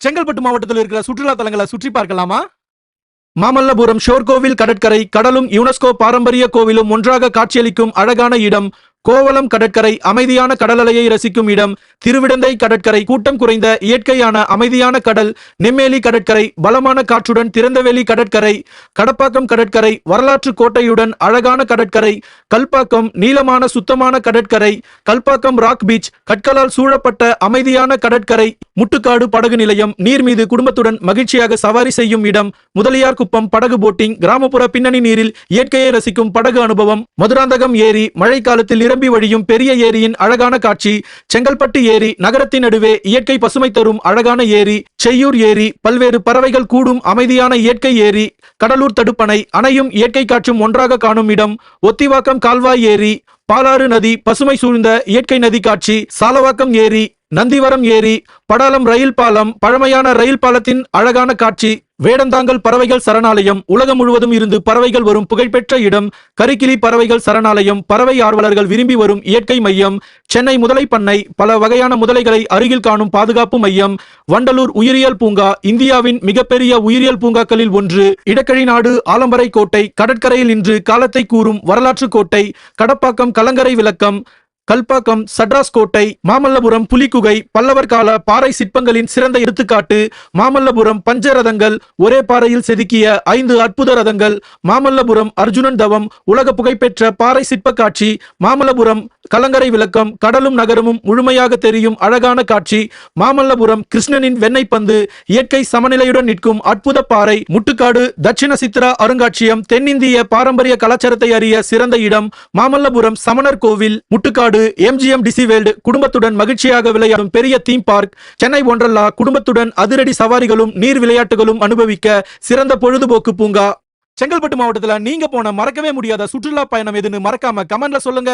செங்கல்பட்டு மாவட்டத்தில் இருக்கிற சுற்றுலா தலங்களை சுற்றி பார்க்கலாமா? மாமல்லபுரம் ஷோர் கோவில் கடற்கரை கடலும் யுனெஸ்கோ பாரம்பரிய கோவிலும் ஒன்றாக காட்சியளிக்கும் அழகான இடம். கோவளம் கடற்கரை அமைதியான கடலலையை ரசிக்கும் இடம். திருவிடந்தை கடற்கரை கூட்டம் குறைந்த இயற்கையான அமைதியான கடல். நெம்மேலி கடற்கரை பலமான காற்றுடன் திறந்தவெளி கடற்கரை. கடப்பாக்கம் கடற்கரை வரலாற்று கோட்டையுடன் அழகான கடற்கரை. கல்பாக்கம் நீளமான சுத்தமான கடற்கரை. கல்பாக்கம் ராக் பீச் கற்களால் சூழப்பட்ட அமைதியான கடற்கரை. முட்டுக்காடு படகு நிலையம் நீர் மீது குடும்பத்துடன் மகிழ்ச்சியாக சவாரி செய்யும் இடம். முதலியார் குப்பம் படகு போட்டிங் கிராமப்புற பின்னணி நீரில் இயற்கையை ரசிக்கும் படகு அனுபவம். மதுராந்தகம் ஏரி மழைக்காலத்தில் நிரம்பி வழியும் பெரிய ஏரியின் அழகான காட்சி. செங்கல்பட்டு ஏரி நகரத்தின் நடுவே இயற்கை பசுமை தரும் அழகான ஏரி. செய்யூர் ஏரி பல்வேறு பறவைகள் கூடும் அமைதியான இயற்கை ஏரி. கடலூர் தடுப்பணை அணையும் இயற்கை காட்சும் ஒன்றாக காணும் இடம். ஒத்திவாக்கம் கால்வாய் ஏரி. பாலாறு நதி பசுமை சூழ்ந்த இயற்கை நதி காட்சி. சாலவாக்கம் ஏரி நந்திவரம் ஏரி. படாலம் ரயில் பாலம் பழமையான ரயில் பாலத்தின் அழகான காட்சி. வேடந்தாங்கல் பறவைகள் சரணாலயம் உலகம் முழுவதும் இருந்து பறவைகள் வரும் புகழ்பெற்ற இடம். கரிக்கிளி பறவைகள் சரணாலயம் பறவை ஆர்வலர்கள் விரும்பி வரும் இயற்கை மையம். சென்னை முதலை பண்ணை பல வகையான முதலைகளை அருகில் காணும் பாதுகாப்பு மையம். வண்டலூர் உயிரியல் பூங்கா இந்தியாவின் மிகப்பெரிய உயிரியல் பூங்காக்களில் ஒன்று. இடக்கழி நாடு ஆலம்பரை கோட்டை கடற்கரையில் இன்று காலத்தை கூறும் வரலாற்று கோட்டை. கடப்பாக்கம் கலங்கரை விளக்கம். கல்பாக்கம் சட்ராஸ் கோட்டை. மாமல்லபுரம் புலிக்குகை பல்லவர் கால பாறை சிற்பங்களின் சிறந்த எடுத்துக்காட்டு. மாமல்லபுரம் பஞ்சரதங்கள் ஒரே பாறையில் செதுக்கிய 5 அற்புத ரதங்கள். மாமல்லபுரம் அர்ஜுனன் தவம் உலக புகைப்பெற்ற பாறை சிற்ப காட்சி. மாமல்லபுரம் கலங்கரை விளக்கம் கடலும் நகரமும் முழுமையாக தெரியும் அழகான காட்சி. மாமல்லபுரம் கிருஷ்ணனின் வெண்ணெய் பந்து இயற்கை சமநிலையுடன் நிற்கும் அற்புத பாறை. முட்டுக்காடு தட்சிண சித்ரா அருங்காட்சியம் தென்னிந்திய பாரம்பரிய கலாச்சாரத்தை அறிய சிறந்த இடம். மாமல்லபுரம் சமணர் கோவில். முட்டுக்காடு எம்ஜிஎம் டிசிவேல்டு குடும்பத்துடன் மகிழ்ச்சியாக விளையாடும் பெரிய தீம் பார்க். சென்னை ஒன்றல்லா குடும்பத்துடன் அதிரடி சவாரிகளும் நீர் விளையாட்டுகளும் அனுபவிக்க சிறந்த பொழுதுபோக்கு பூங்கா. செங்கல்பட்டு மாவட்டத்தில் நீங்க போன மறக்கவே முடியாத சுற்றுலா பயணம் எதுன்னு மறக்காம கமெண்ட்ல சொல்லுங்க.